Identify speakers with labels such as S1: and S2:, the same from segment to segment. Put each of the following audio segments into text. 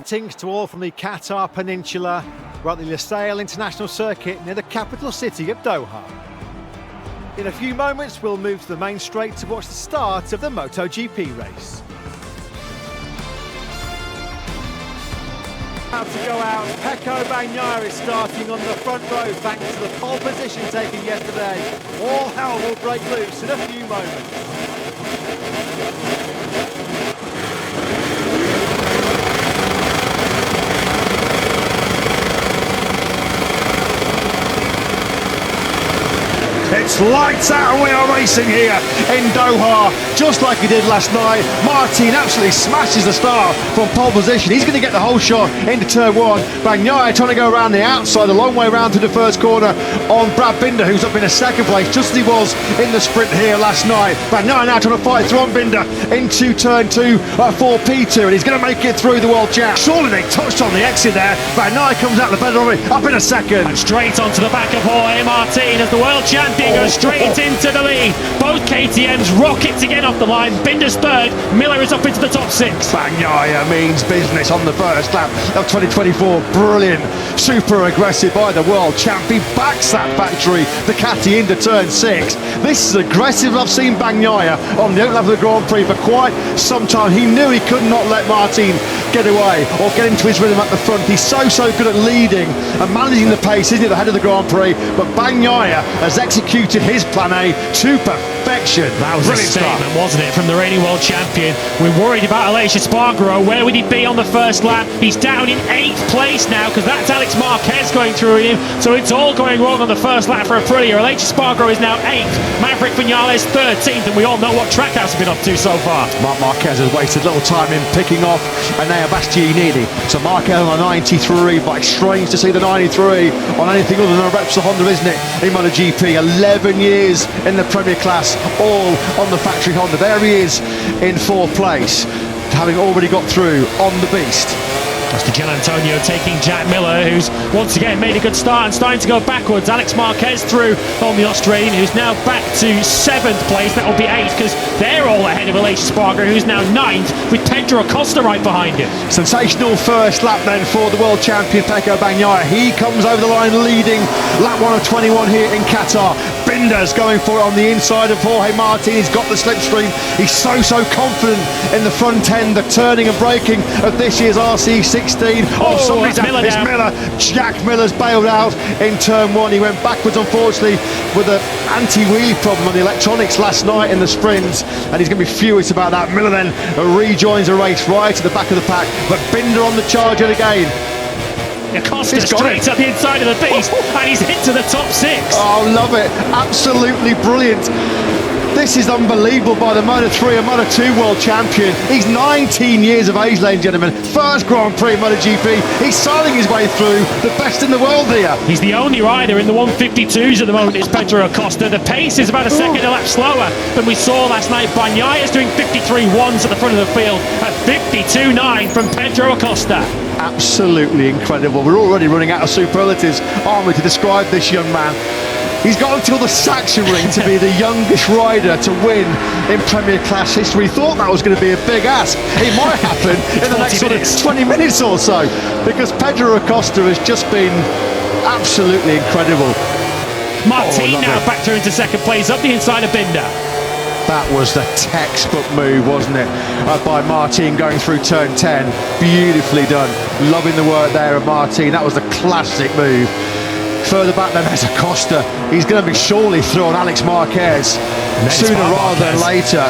S1: Greetings to all from the Qatar Peninsula. We're at the LUSAIL International Circuit near the capital city of Doha. In a few moments we'll move to the main straight to watch the start of the MotoGP race. About to go out, Pakai is starting on the front row thanks to the pole position taken yesterday. All hell will break loose in a few moments.
S2: It's lights out and we are racing here in Doha, just like he did last night. Martin absolutely smashes the start from pole position. He's going to get the whole shot into turn one. Pakai trying to go around the outside, a long way around to the first corner on Brad Binder, who's up in a second place, just as he was in the sprint here last night. Pakai now trying to fight through on Binder into turn two for P2, and he's going to make it through the World Champ. Surely they touched on the exit there. Pakai comes out the pedal up in a second.
S3: And straight onto the back of Jorge Martin as the World Champion goes straight into the lead. Both KTM's rockets again off the line. Binder's third, Miller is up into the top six.
S2: Pakai means business on the first lap of 2024. Brilliant, super aggressive by the World Champ. He backs that factory Ducati into turn six. This is aggressive. I've seen Pakai on the opening lap of the Grand Prix for quite some time. He knew he could not let Martin get away or get into his rhythm at the front. He's so good at leading and managing the pace, isn't he, at the head of the Grand Prix? But Pakai has executed his plan A to perfection.
S3: That was
S2: brilliant
S3: a statement,
S2: start,
S3: wasn't it, from the reigning world champion? We're worried about Aleix Espargaro. Where would he be on the first lap? He's down in 8th place now because that's Alex Marquez going through him. So it's all going wrong on the first lap for Aprilia. Aleix Espargaro is now 8th. Maverick Vinales 13th, and we all know what Trackhouse has been up to so far.
S2: Marc Marquez has wasted little time in picking off Enea Bastianini. So Marquez on a 93, but it's strange to see the 93 on anything other than a Repsol Honda, isn't it, in MotoGP? 11 years in the Premier Class, all on the factory Honda. There he is in 4th place, having already got through on the beast.
S3: That's Giannantonio taking Jack Miller, who's once again made a good start and starting to go backwards. Alex Marquez through on the Australian, who's now back to 7th place. That will be 8th because they're all ahead of Aleix Espargaro, who's now 9th, with Pedro Acosta right behind him.
S2: Sensational first lap then for the world champion Pakai. He comes over the line leading lap 1 of 21 here in Qatar. Binder's going for it on the inside of Jorge Martin. He's got the slipstream. He's so confident in the front end, the turning and braking of this year's RC16. Somebody's
S3: Miller
S2: it's Miller. Jack Miller's bailed out in turn 1. He went backwards, unfortunately, with an anti-wheelie problem on the electronics last night in the sprint, and he's going to be furious about that. Miller then rejoins the race right at the back of the pack, but Binder on the charge yet again.
S3: Acosta straight up the inside of the beast, and he's hit to the top 6.
S2: Oh, love it. Absolutely brilliant. This is unbelievable by the Moto3 and Moto2 world champion. He's 19 years of age, ladies and gentlemen. First Grand Prix MotoGP. He's sailing his way through the best in the world here.
S3: He's the only rider in the 152s at the moment, is Pedro Acosta. The pace is about a second a lap slower than we saw last night. Pakai is doing 53.1s at the front of the field at 52.9 from Pedro Acosta.
S2: Absolutely incredible. We're already running out of superlatives, aren't we, to describe this young man. He's got until the Saxon ring to be the youngest rider to win in Premier Class history. Thought that was going to be a big ask. It might happen in the next sort of 20 minutes or so, because Pedro Acosta has just been absolutely incredible.
S3: Martin now back through into 2nd place up the inside of Binder.
S2: That was the textbook move, wasn't it, by Martin going through turn 10. Beautifully done. Loving the work there of Martin. That was the classic move. Further back then, there's Acosta. He's going to be surely through on Alex Marquez sooner rather than later.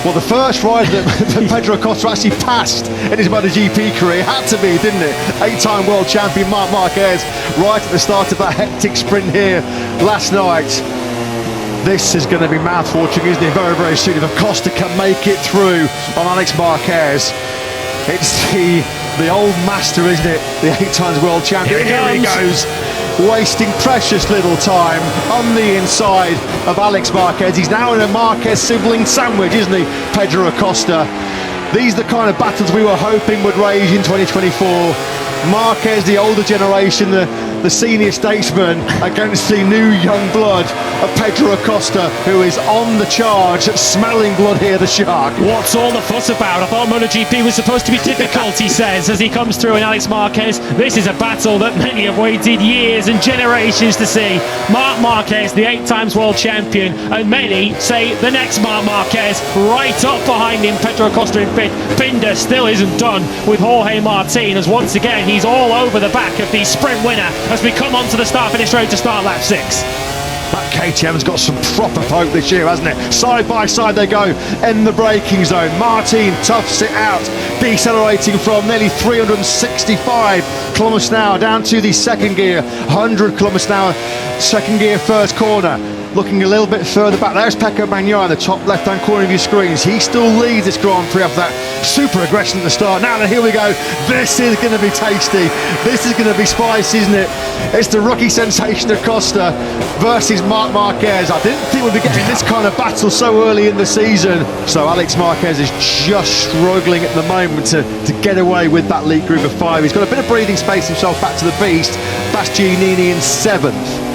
S2: Well, the first rider that Pedro Acosta actually passed in his MotoGP career had to be, didn't it? 8-time world champion Marc Marquez, right at the start of that hectic sprint here last night. This is going to be mouth-watering, isn't it? Very soon. If Acosta can make it through on Alex Marquez, it's the old master, isn't it? The 8 times world champion. Here he goes, wasting precious little time on the inside of Alex Marquez. He's now in a Marquez sibling sandwich, isn't he, Pedro Acosta? These are the kind of battles we were hoping would rage in 2024. Marquez, the older generation, the the senior statesman against the new young blood of Pedro Acosta, who is on the charge, smelling blood here, the shark.
S3: What's all the fuss about? I thought MotoGP was supposed to be difficult, he says, as he comes through in Alex Marquez. This is a battle that many have waited years and generations to see. Marc Marquez, the 8 times world champion, and many say the next Marc Marquez, right up behind him, Pedro Acosta in 5th. Binder still isn't done with Jorge Martin, as once again he's all over the back of the sprint winner as we come onto the start-finish road to start lap 6.
S2: That KTM's got some proper poke this year, hasn't it? Side by side they go in the braking zone. Martin toughs it out, decelerating from nearly 365 kilometres an hour down to the second gear, 100 kilometres an hour, second gear, first corner. Looking a little bit further back, there's Pakai in the top left-hand corner of your screens. He still leads this Grand Prix after that super aggression at the start. Now here we go. This is going to be tasty. This is going to be spicy, isn't it? It's the rookie sensation Acosta versus Marc Marquez. I didn't think we'd be getting this kind of battle so early in the season. So Alex Marquez is just struggling at the moment to get away with that lead group of 5. He's got a bit of breathing space himself back to the beast. Bastianini in 7th.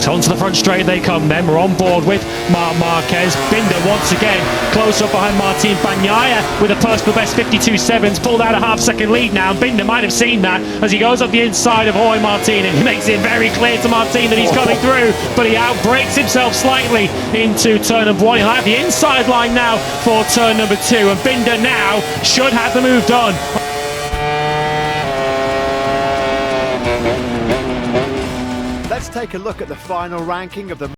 S3: Onto the front straight they come then. We're on board with Marc Marquez. Binder once again close up behind Martin Bagnaia with a personal best 52.7s, pulled out a half-second lead now, and Binder might have seen that as he goes up the inside of Jorge Martin, and he makes it very clear to Martin that he's coming through, but he outbrakes himself slightly into turn number 1. He'll have the inside line now for turn number 2, and Binder now should have the move done.
S1: Let's take a look at the final ranking of the